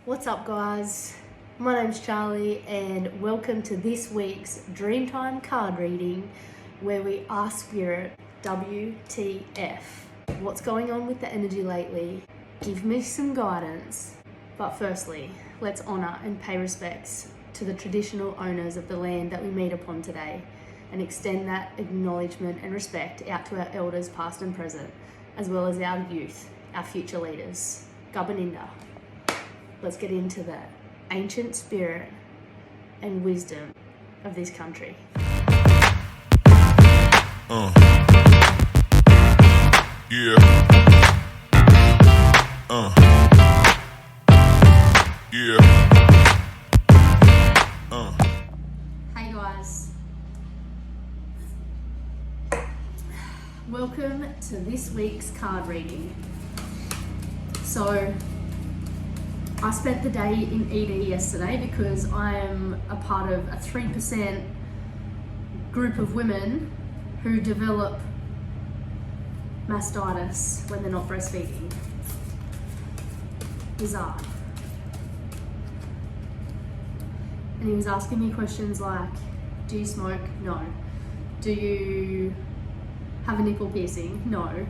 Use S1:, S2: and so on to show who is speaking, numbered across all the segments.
S1: What's up, guys? My name's Charlie and welcome to this week's DreamTime card reading where we ask Spirit, WTF? What's going on with the energy lately? Give me some guidance. But firstly, let's honour and pay respects to the traditional owners of the land that we meet upon today and extend that acknowledgement and respect out to our elders past and present, as well as our youth, our future leaders. Gabaninda. Let's get into the ancient spirit and wisdom of this country. Hey guys. Welcome to this week's card reading. So, I spent the day in ED yesterday because I am a part of a 3% group of women who develop mastitis when they're not breastfeeding. Bizarre. And he was asking me questions like, do you smoke? No. Do you have a nipple piercing? No.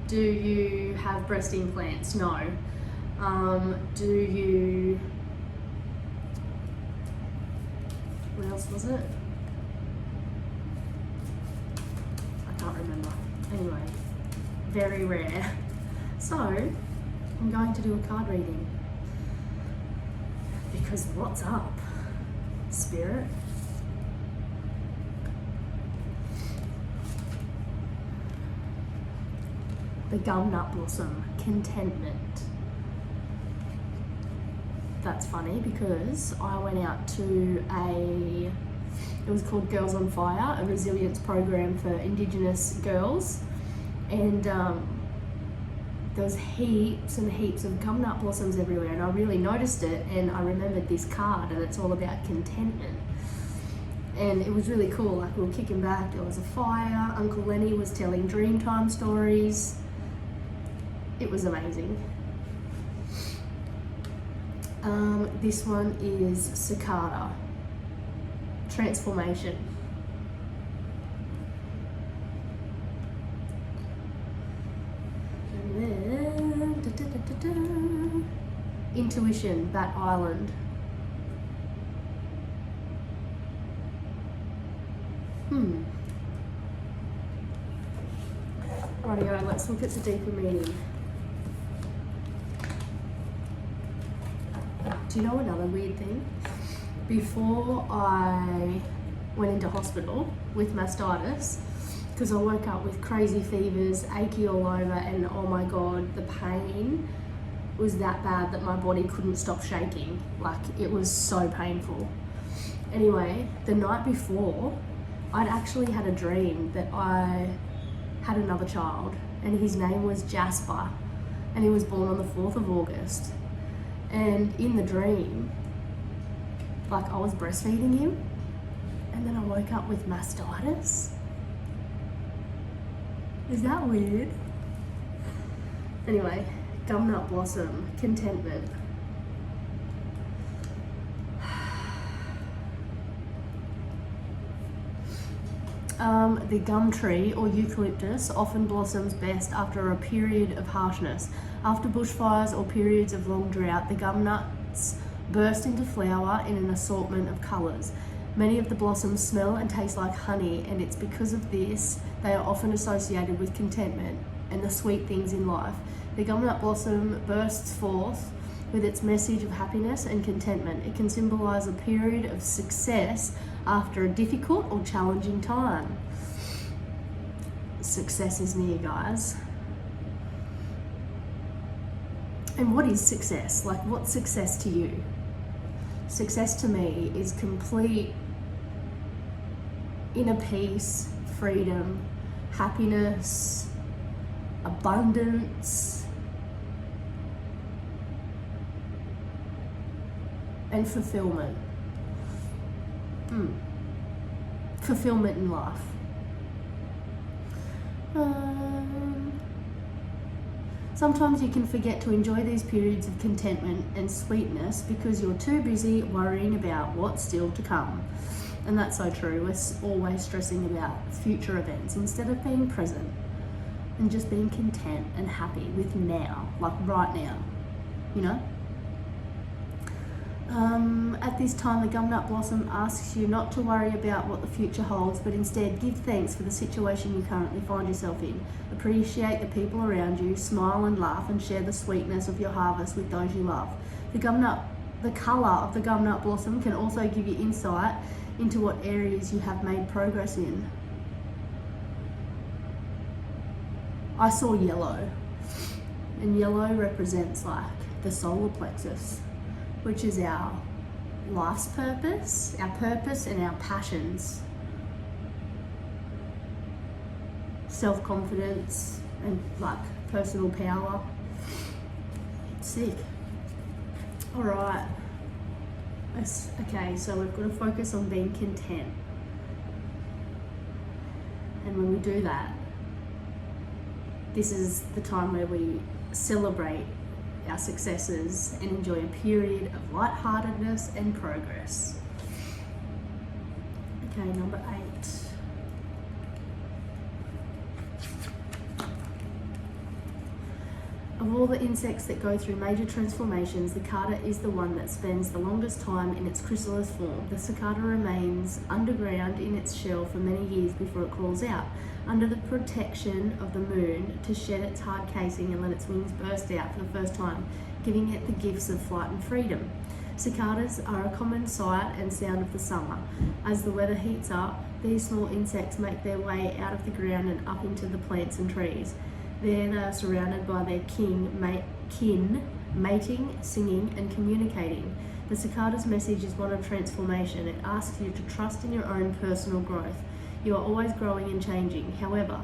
S1: Do you have breast implants? No. Do you, what else was it? I can't remember. Anyway, very rare. So, I'm going to do a card reading. Because what's up, Spirit? The gum nut blossom, contentment. That's funny because I went out to it was called Girls on Fire, a resilience program for Indigenous girls, and there was heaps and heaps of gum nut blossoms everywhere, and I really noticed it, and I remembered this card, and it's all about contentment. And it was really cool. Like, we were kicking back, there was a fire, Uncle Lenny was telling Dreamtime stories. It was amazing. This one is Cicada, transformation. And then, intuition, Bat Island. Rightio, let's look at the deeper meaning. Do you know another weird thing? Before I went into hospital with mastitis, because I woke up with crazy fevers, achy all over, and oh my God, the pain was that bad that my body couldn't stop shaking. Like, it was so painful. Anyway, the night before, I'd actually had a dream that I had another child, and his name was Jasper, and he was born on the 4th of August. And in the dream, like, I was breastfeeding him, and then I woke up with mastitis. Is that weird? Anyway, gum nut blossom, contentment. The gum tree or eucalyptus often blossoms best after a period of harshness. After bushfires or periods of long drought, the gum nuts burst into flower in an assortment of colours. Many of the blossoms smell and taste like honey, and it's because of this they are often associated with contentment and the sweet things in life. The gum nut blossom bursts forth with its message of happiness and contentment. It can symbolise a period of success after a difficult or challenging time. Success is near, guys. And what is success? Like, what's success to you? Success to me is complete inner peace, freedom, happiness, abundance, and fulfillment. Fulfillment in life. Sometimes you can forget to enjoy these periods of contentment and sweetness because you're too busy worrying about what's still to come. And that's so true. We're always stressing about future events instead of being present and just being content and happy with now, like right now, you know? At this time, the gumnut blossom asks you not to worry about what the future holds, but instead give thanks for the situation you currently find yourself in. Appreciate the people around you, smile and laugh, and share the sweetness of your harvest with those you love. The colour of the gumnut blossom can also give you insight into what areas you have made progress in. I saw yellow, and yellow represents like the solar plexus, which is our life's purpose and our passions. Self-confidence and like personal power. Sick. All right. Okay, so we've got to focus on being content. And when we do that, this is the time where we celebrate our successes and enjoy a period of lightheartedness and progress. Okay, number 8. Of all the insects that go through major transformations, the cicada is the one that spends the longest time in its chrysalis form. The cicada remains underground in its shell for many years before it crawls out, under the protection of the moon, to shed its hard casing and let its wings burst out for the first time, giving it the gifts of flight and freedom. Cicadas are a common sight and sound of the summer. As the weather heats up, these small insects make their way out of the ground and up into the plants and trees. There they are surrounded by their kin, mating, singing, and communicating. The cicada's message is one of transformation. It asks you to trust in your own personal growth. You are always growing and changing. However,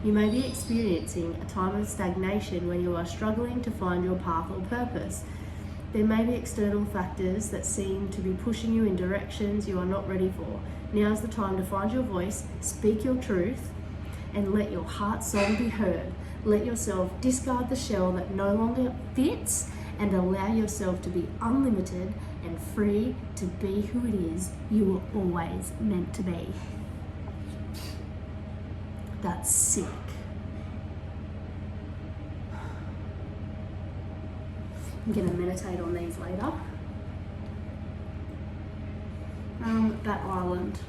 S1: you may be experiencing a time of stagnation when you are struggling to find your path or purpose. There may be external factors that seem to be pushing you in directions you are not ready for. Now is the time to find your voice, speak your truth, and let your heart song be heard. Let yourself discard the shell that no longer fits and allow yourself to be unlimited and free to be who it is you were always meant to be. That's sick. I'm going to meditate on these later. That island.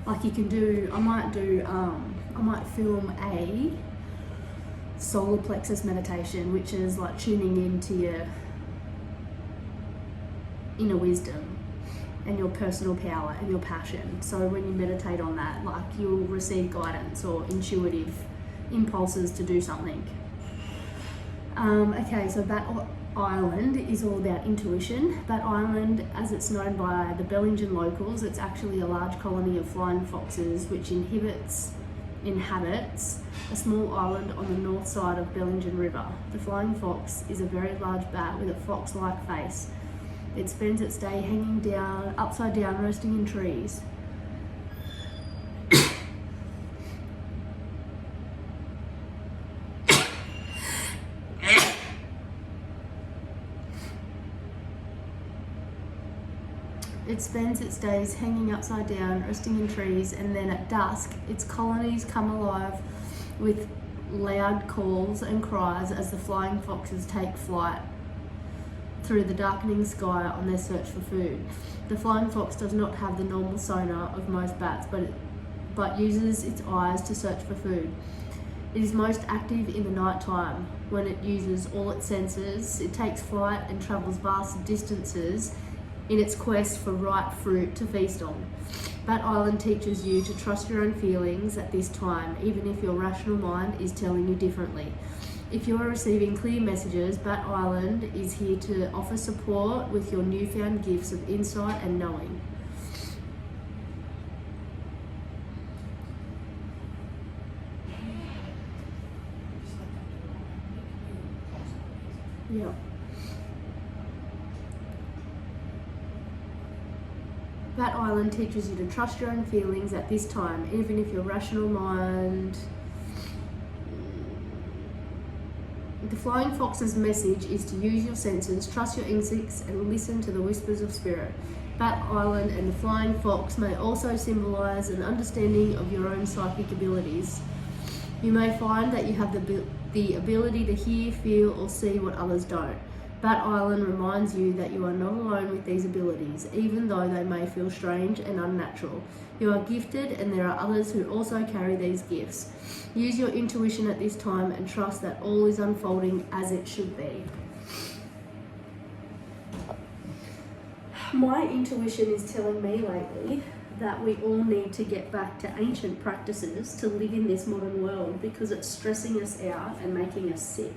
S1: Like you can do, I might film a solar plexus meditation, which is like tuning into your inner wisdom and your personal power and your passion. So when you meditate on that, like you'll receive guidance or intuitive impulses to do something. Okay, so that island is all about intuition. That island, as it's known by the Bellingen locals, it's actually a large colony of flying foxes which inhabits a small island on the north side of Bellingen River. The flying fox is a very large bat with a fox-like face. It spends its day hanging down, upside down, resting in trees. It spends its days hanging upside down, resting in trees, and then at dusk, its colonies come alive with loud calls and cries as the flying foxes take flight through the darkening sky on their search for food. The flying fox does not have the normal sonar of most bats, but uses its eyes to search for food. It is most active in the night time when it uses all its senses. It takes flight and travels vast distances in its quest for ripe fruit to feast on. Bat Island teaches you to trust your own feelings at this time, even if your rational mind is telling you differently. If you are receiving clear messages, Bat Island is here to offer support with your newfound gifts of insight and knowing. Yeah. Bat Island teaches you to trust your own feelings at this time, even if your rational mind... The Flying Fox's message is to use your senses, trust your instincts, and listen to the whispers of spirit. Bat Island and the Flying Fox may also symbolise an understanding of your own psychic abilities. You may find that you have the ability to hear, feel, or see what others don't. Bat Island reminds you that you are not alone with these abilities, even though they may feel strange and unnatural. You are gifted, and there are others who also carry these gifts. Use your intuition at this time and trust that all is unfolding as it should be. My intuition is telling me lately that we all need to get back to ancient practices to live in this modern world, because it's stressing us out and making us sick.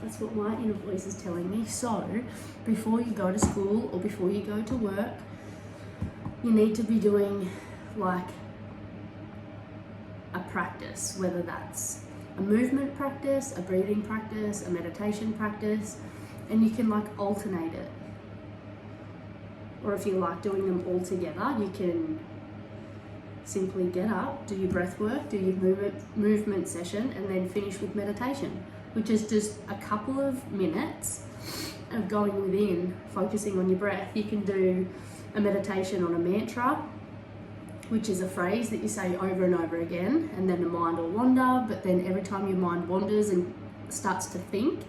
S1: That's what my inner voice is telling me. So, before you go to school or before you go to work, you need to be doing like a practice, whether that's a movement practice, a breathing practice, a meditation practice, and you can like alternate it. Or if you like doing them all together, you can simply get up, do your breath work, do your movement session, and then finish with meditation, which is just a couple of minutes of going within, focusing on your breath. You can do a meditation on a mantra, which is a phrase that you say over and over again, and then the mind will wander, but then every time your mind wanders and starts to think,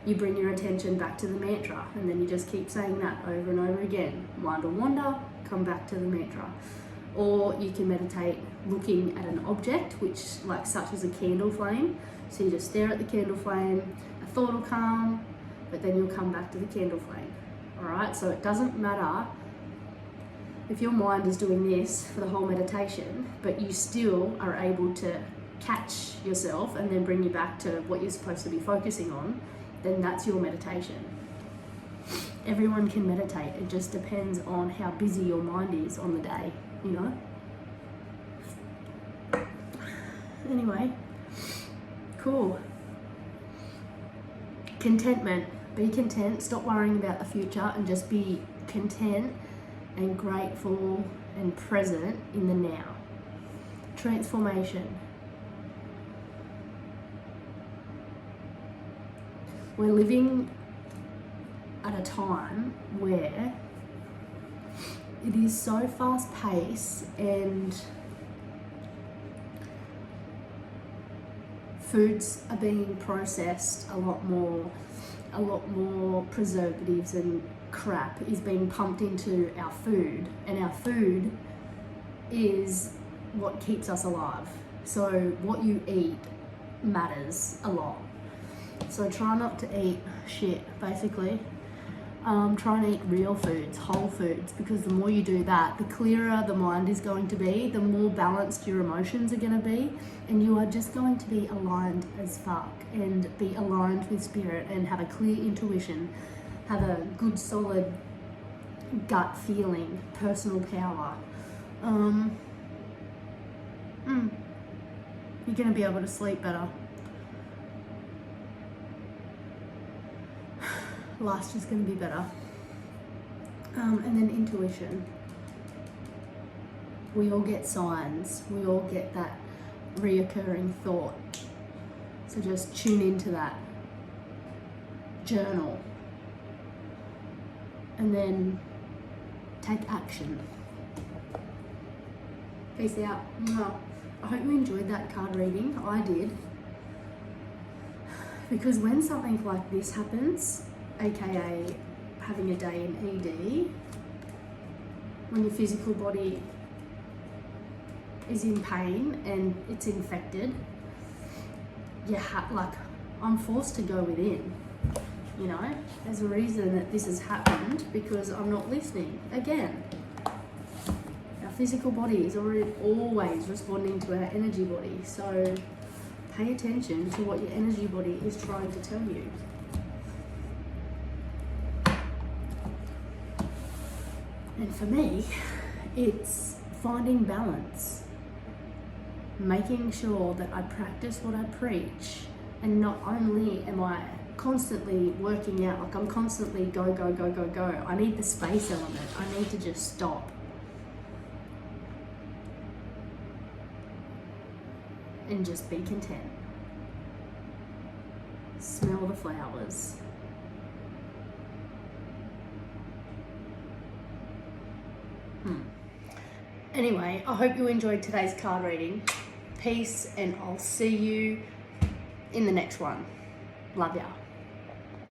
S1: you bring your attention back to the mantra, and then you just keep saying that over and over again. Mind will wander, come back to the mantra. Or you can meditate looking at an object, which like such as a candle flame. So you just stare at the candle flame, a thought will come, but then you'll come back to the candle flame. All right, so it doesn't matter if your mind is doing this for the whole meditation, but you still are able to catch yourself and then bring you back to what you're supposed to be focusing on, then that's your meditation. Everyone can meditate. It just depends on how busy your mind is on the day, you know? Anyway, cool. Contentment. Be content. Stop worrying about the future and just be content and grateful and present in the now. Transformation. We're living at a time where it is so fast paced and foods are being processed a lot more preservatives and crap is being pumped into our food, and our food is what keeps us alive. So what you eat matters a lot. So try not to eat shit, basically. Try and eat real foods, whole foods, because the more you do that, the clearer the mind is going to be, the more balanced your emotions are going to be, and you are just going to be aligned as fuck and be aligned with spirit and have a clear intuition, have a good solid gut feeling, personal power. You're going to be able to sleep better. Life's just going to be better. And then intuition. We all get signs. We all get that reoccurring thought. So just tune into that. Journal. And then take action. Peace out. I hope you enjoyed that card reading. I did. Because when something like this happens, aka having a day in ED, when your physical body is in pain and it's infected, I'm forced to go within, you know? There's a reason that this has happened, because I'm not listening. Again, our physical body is always responding to our energy body, so pay attention to what your energy body is trying to tell you. And for me, it's finding balance, making sure that I practice what I preach, and not only am I constantly working out, like I'm constantly go, go, go, go, go. I need the space element. I need to just stop. And just be content. Smell the flowers. Anyway, I hope you enjoyed today's card reading. Peace, and I'll see you in the next one. Love ya.